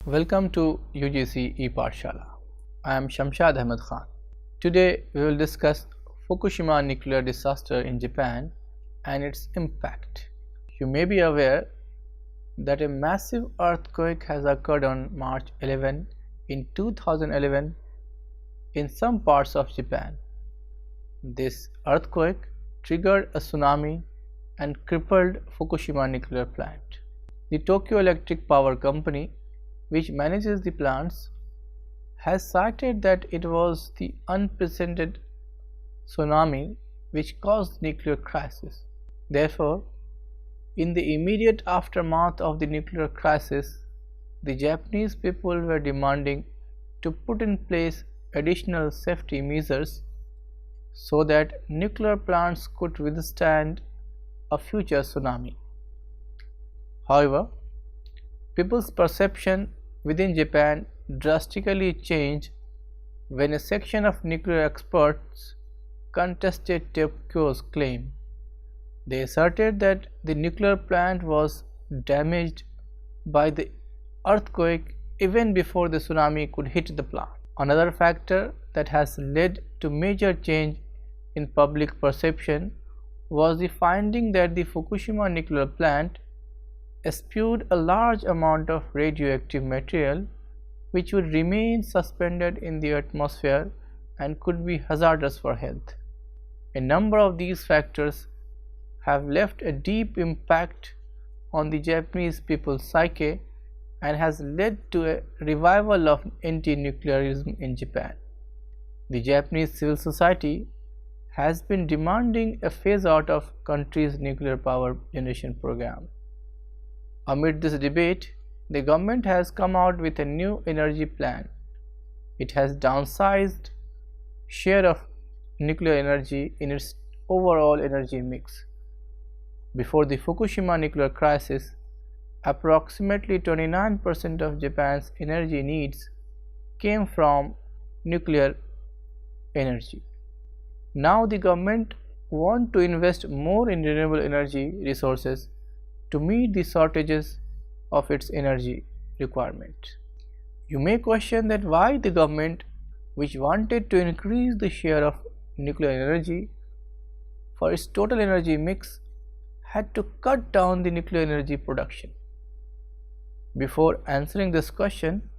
Welcome to UGC ePathshala. I am Shamshad Ahmed Khan. Today we will discuss Fukushima nuclear disaster in Japan and its impact. You may be aware that a massive earthquake has occurred on March 11 in 2011 in some parts of Japan. This earthquake triggered a tsunami and crippled Fukushima nuclear plant. The Tokyo Electric Power Company, which manages the plants, has cited that it was the unprecedented tsunami which caused the nuclear crisis. Therefore, in the immediate aftermath of the nuclear crisis, the Japanese people were demanding to put in place additional safety measures so that nuclear plants could withstand a future tsunami. However, people's perception within Japan drastically changed when a section of nuclear experts contested Tokyo's claim. They asserted that the nuclear plant was damaged by the earthquake even before the tsunami could hit the plant. Another factor that has led to major change in public perception was the finding that the Fukushima nuclear plant spewed a large amount of radioactive material which would remain suspended in the atmosphere and could be hazardous for health. A number of these factors have left a deep impact on the Japanese people's psyche and has led to a revival of anti-nuclearism in Japan. The Japanese civil society has been demanding a phase out of country's nuclear power generation program. Amid this debate, the government has come out with a new energy plan. It has downsized share of nuclear energy in its overall energy mix. Before the Fukushima nuclear crisis, approximately 29% of Japan's energy needs came from nuclear energy. Now the government wants to invest more in renewable energy resources to meet the shortages of its energy requirement. You may question that why the government, which wanted to increase the share of nuclear energy for its total energy mix, had to cut down the nuclear energy production. Before answering this question,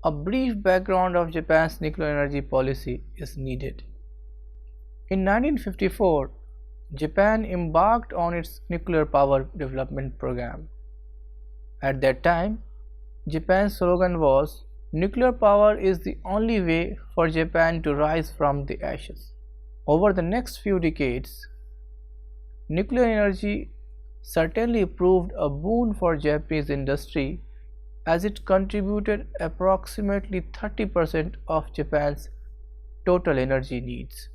a brief background of Japan's nuclear energy policy is needed. In 1954, Japan embarked on its nuclear power development program. At that time, Japan's slogan was, "Nuclear power is the only way for Japan to rise from the ashes." Over the next few decades, nuclear energy certainly proved a boon for Japanese industry as it contributed approximately 30% of Japan's total energy needs.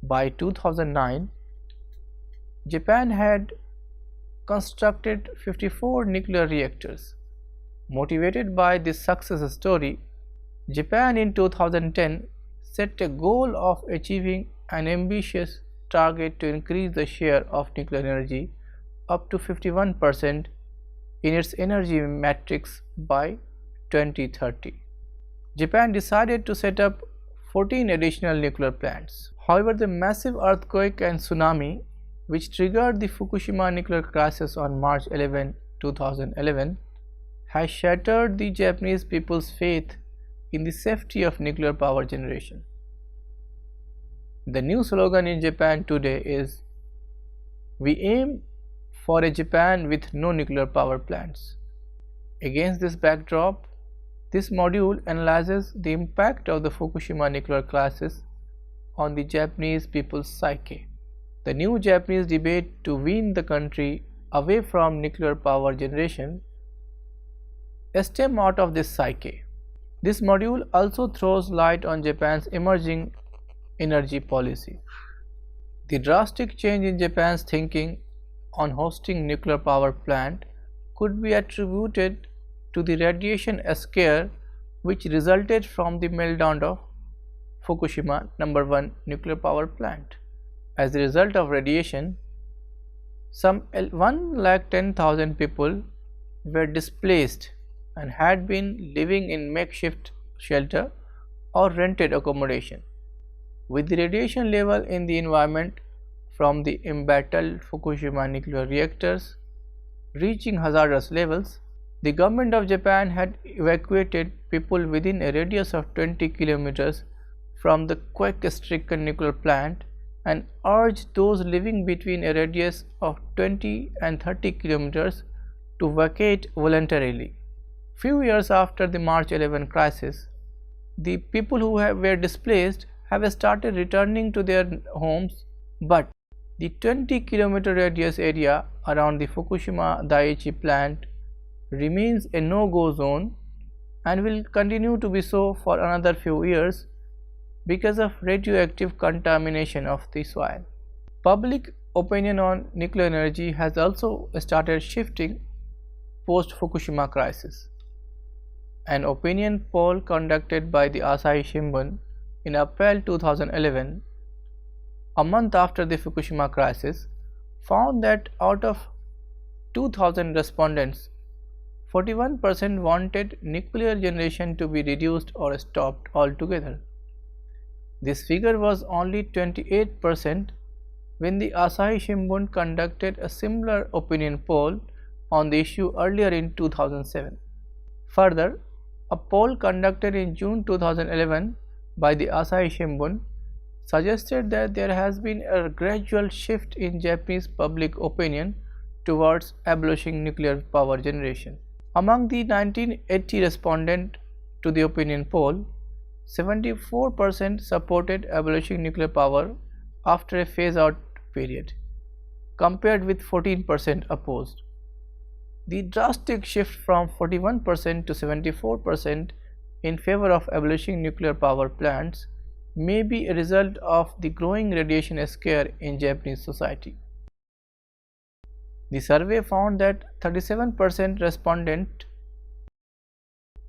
By 2009, Japan had constructed 54 nuclear reactors. Motivated by this success story, Japan in 2010 set a goal of achieving an ambitious target to increase the share of nuclear energy up to 51% in its energy matrix by 2030. Japan decided to set up 14 additional nuclear plants. However, the massive earthquake and tsunami which triggered the Fukushima nuclear crisis on March 11, 2011, has shattered the Japanese people's faith in the safety of nuclear power generation. The new slogan in Japan today is, "We aim for a Japan with no nuclear power plants." Against this backdrop, this module analyzes the impact of the Fukushima nuclear crisis on the Japanese people's psyche. The new Japanese debate to wean the country away from nuclear power generation stem out of this psyche. This module also throws light on Japan's emerging energy policy. The drastic change in Japan's thinking on hosting nuclear power plant could be attributed to the radiation scare which resulted from the meltdown of Fukushima No. 1 nuclear power plant. As a result of radiation, some 1,10,000 people were displaced and had been living in makeshift shelter or rented accommodation. With the radiation level in the environment from the embattled Fukushima nuclear reactors reaching hazardous levels, the government of Japan had evacuated people within a radius of 20 kilometers from the quake-stricken nuclear plant and urged those living between a radius of 20 and 30 kilometers to vacate voluntarily. Few years after the March 11 crisis, the people who were displaced have started returning to their homes, but the 20-kilometer radius area around the Fukushima Daiichi plant remains a no-go zone and will continue to be so for another few years because of radioactive contamination of the soil. Public opinion on nuclear energy has also started shifting post-Fukushima crisis. An opinion poll conducted by the Asahi Shimbun in April 2011, a month after the Fukushima crisis, found that out of 2000 respondents, 41% wanted nuclear generation to be reduced or stopped altogether. This figure was only 28% when the Asahi Shimbun conducted a similar opinion poll on the issue earlier in 2007. Further, a poll conducted in June 2011 by the Asahi Shimbun suggested that there has been a gradual shift in Japanese public opinion towards abolishing nuclear power generation. Among the 1980 respondents to the opinion poll, 74% supported abolishing nuclear power after a phase-out period, compared with 14% opposed. The drastic shift from 41% to 74% in favor of abolishing nuclear power plants may be a result of the growing radiation scare in Japanese society. The survey found that 37% respondents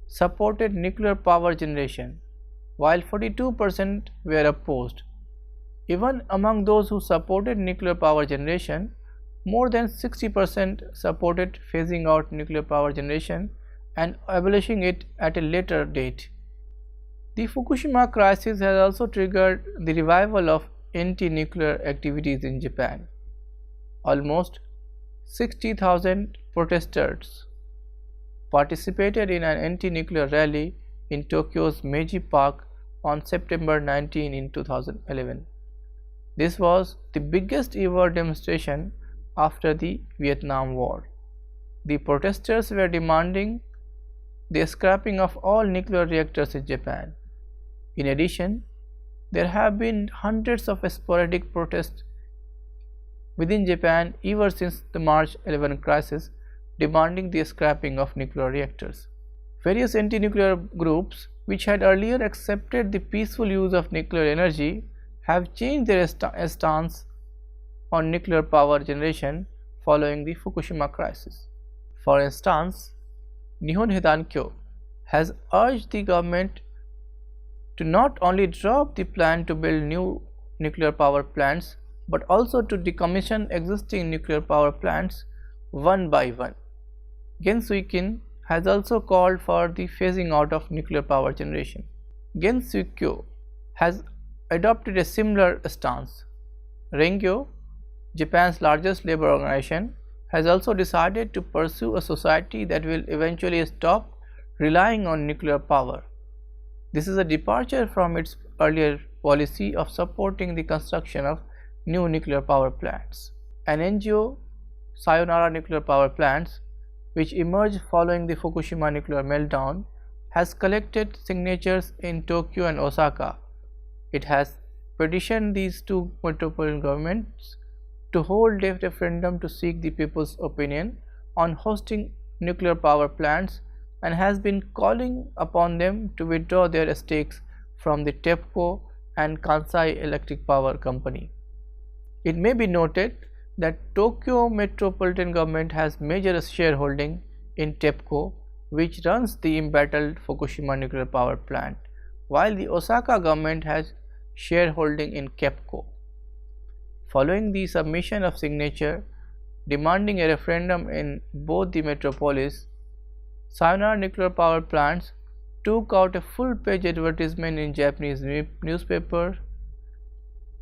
supported nuclear power generation, while 42% were opposed. Even among those who supported nuclear power generation, more than 60% supported phasing out nuclear power generation and abolishing it at a later date. The Fukushima crisis has also triggered the revival of anti-nuclear activities in Japan. Almost 60,000 protesters participated in an anti-nuclear rally in Tokyo's Meiji Park on September 19 in 2011. This was the biggest ever demonstration after the Vietnam War. The protesters were demanding the scrapping of all nuclear reactors in Japan. In addition, there have been hundreds of sporadic protests within Japan ever since the March 11 crisis demanding the scrapping of nuclear reactors. Various anti-nuclear groups which had earlier accepted the peaceful use of nuclear energy have changed their stance on nuclear power generation following the Fukushima crisis. For instance, Nihon Hidankyo has urged the government to not only drop the plan to build new nuclear power plants but also to decommission existing nuclear power plants one by one. Gen Suikin has also called for the phasing out of nuclear power generation. Gen Suikyo has adopted a similar stance. Rengyo, Japan's largest labor organization, has also decided to pursue a society that will eventually stop relying on nuclear power. This is a departure from its earlier policy of supporting the construction of new nuclear power plants. An NGO, Sayonara Nuclear Power Plants, which emerged following the Fukushima nuclear meltdown, has collected signatures in Tokyo and Osaka. It has petitioned these two metropolitan governments to hold a referendum to seek the people's opinion on hosting nuclear power plants and has been calling upon them to withdraw their stakes from the TEPCO and Kansai Electric Power Company. It may be noted that Tokyo Metropolitan Government has major shareholding in TEPCO, which runs the embattled Fukushima nuclear power plant, while the Osaka government has shareholding in KEPCO. Following the submission of signature demanding a referendum in both the metropolis, Sayonara nuclear power plants took out a full-page advertisement in Japanese newspaper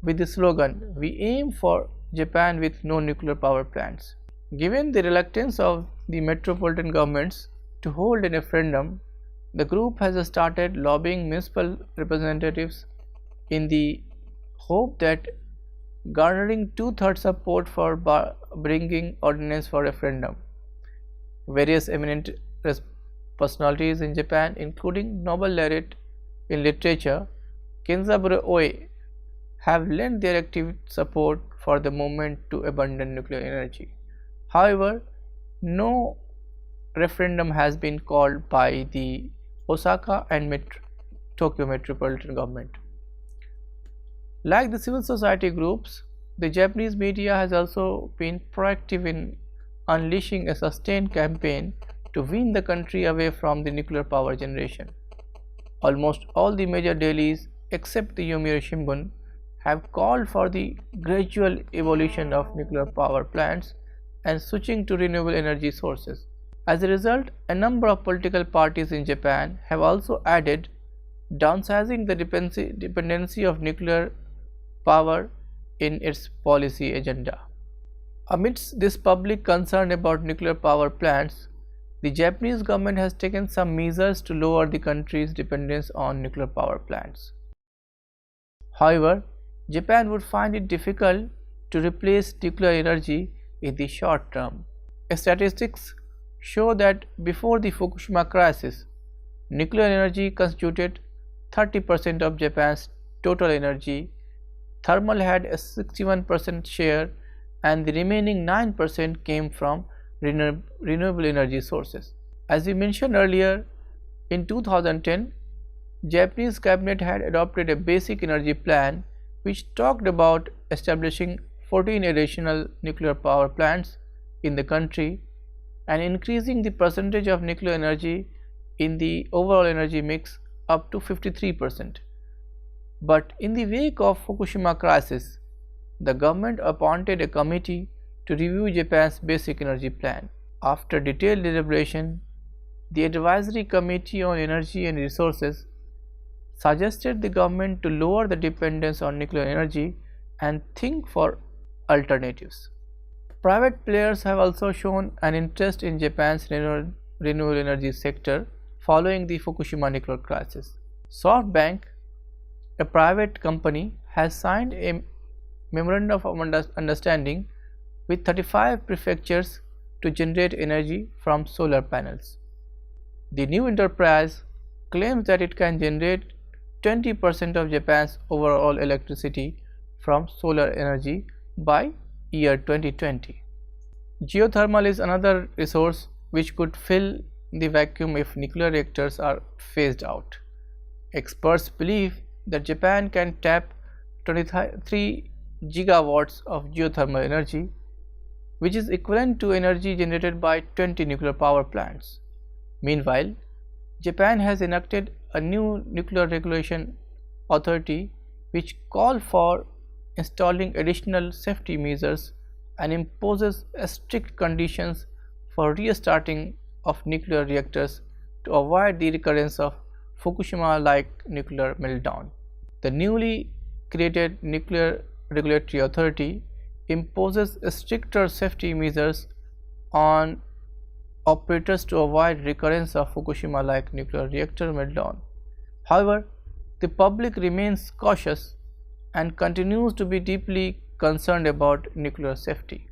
with the slogan, "We aim for Japan with no nuclear power plants." Given the reluctance of the metropolitan governments to hold a referendum, the group has started lobbying municipal representatives in the hope that garnering two-thirds support for bringing ordinance for referendum. Various eminent personalities in Japan, including Nobel laureate in literature Kenzaburo Oe, have lent their active support for the movement to abandon nuclear energy. However, no referendum has been called by the Osaka and Tokyo metropolitan government. Like the civil society groups, the Japanese media has also been proactive in unleashing a sustained campaign to win the country away from the nuclear power generation. Almost all the major dailies except the Yomiuri Shimbun have called for the gradual evolution of nuclear power plants and switching to renewable energy sources. As a result, a number of political parties in Japan have also added downsizing the dependency of nuclear power in its policy agenda. Amidst this public concern about nuclear power plants, the Japanese government has taken some measures to lower the country's dependence on nuclear power plants. However, Japan would find it difficult to replace nuclear energy in the short term. Statistics show that before the Fukushima crisis, nuclear energy constituted 30% of Japan's total energy, thermal had a 61% share, and the remaining 9% came from renewable energy sources. As we mentioned earlier, in 2010, Japanese cabinet had adopted a basic energy plan which talked about establishing 14 additional nuclear power plants in the country and increasing the percentage of nuclear energy in the overall energy mix up to 53%. But in the wake of Fukushima crisis, the government appointed a committee to review Japan's basic energy plan. After detailed deliberation, the Advisory Committee on Energy and Resources suggested the government to lower the dependence on nuclear energy and think for alternatives. Private players have also shown an interest in Japan's renewable energy sector following the Fukushima nuclear crisis. SoftBank, a private company, has signed a memorandum of understanding with 35 prefectures to generate energy from solar panels. The new enterprise claims that it can generate 20% of Japan's overall electricity from solar energy by year 2020. Geothermal is another resource which could fill the vacuum if nuclear reactors are phased out. Experts believe that Japan can tap 23 gigawatts of geothermal energy, which is equivalent to energy generated by 20 nuclear power plants. Meanwhile, Japan has enacted a new nuclear regulation authority which calls for installing additional safety measures and imposes strict conditions for restarting of nuclear reactors to avoid the recurrence of Fukushima-like nuclear meltdown. The newly created Nuclear Regulatory Authority imposes stricter safety measures on operators to avoid recurrence of Fukushima-like nuclear reactor meltdown. However, the public remains cautious and continues to be deeply concerned about nuclear safety.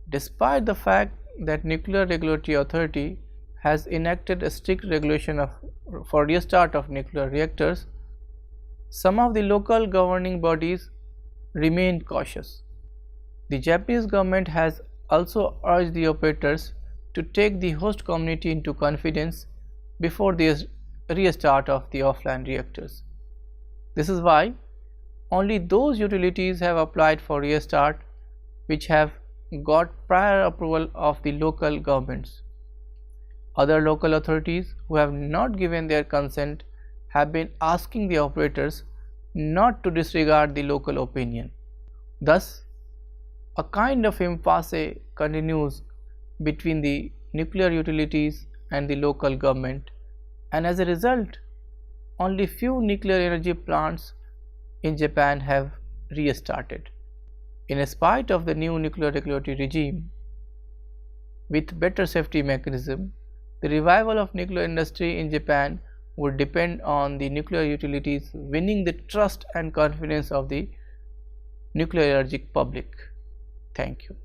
Despite the fact that Nuclear Regulatory Authority has enacted a strict regulation for restart of nuclear reactors, some of the local governing bodies remain cautious. The Japanese government has also urged the operators to take the host community into confidence before the restart of the offline reactors. This is why only those utilities have applied for restart which have got prior approval of the local governments. Other local authorities who have not given their consent have been asking the operators not to disregard the local opinion. Thus, a kind of impasse continues between the nuclear utilities and the local government, and as a result, only few nuclear energy plants in Japan have restarted. In spite of the new nuclear regulatory regime with better safety mechanism, the revival of nuclear industry in Japan would depend on the nuclear utilities winning the trust and confidence of the nuclear energy public. Thank you.